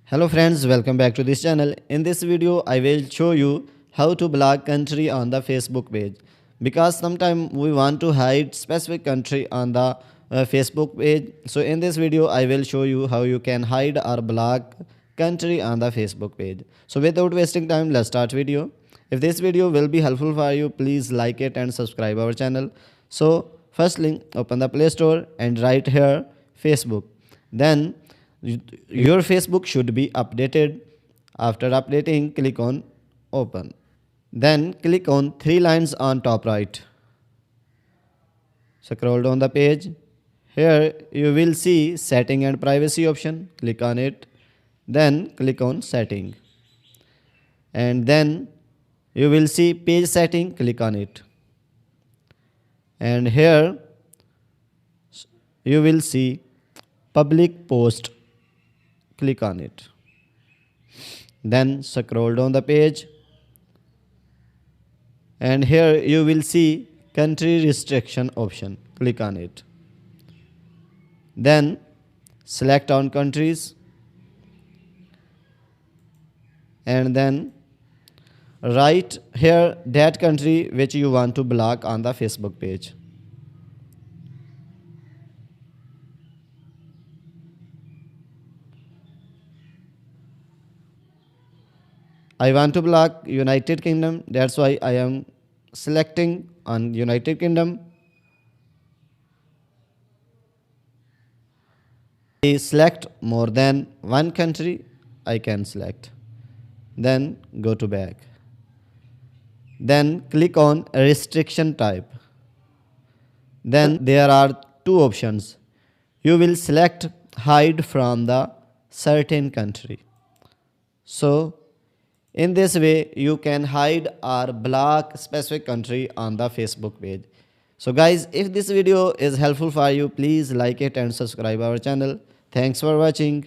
Hello friends, welcome back to this channel. In this video, I will show you how to block country on the Facebook page. Because sometimes we want to hide specific country on the Facebook page. So in this video, I will show you how you can hide or block country on the Facebook page. So without wasting time, let's start video. If this video will be helpful for you, please like it and subscribe our channel. So firstly, open the Play Store and write here Facebook. Then your Facebook should be updated. After updating, click on open. Then click on three lines on top right. Scroll down the page. Here you will see setting and privacy option. Click on it. Then click on setting. And then you will see page setting. Click on it. And here you will see public post. Click on it. Then scroll down the page. And here you will see country restriction option. Click on it. Then select on countries. And then write here that country which you want to block on the Facebook page. I want to block United Kingdom. That's why I am selecting on United Kingdom. I select more than one country. I can select. Then go to back. Then click on restriction type. Then there are two options. You will select hide from the certain country. So in this way, you can hide or block specific country on the Facebook page. So guys, if this video is helpful for you, please like it and subscribe our channel. Thanks for watching.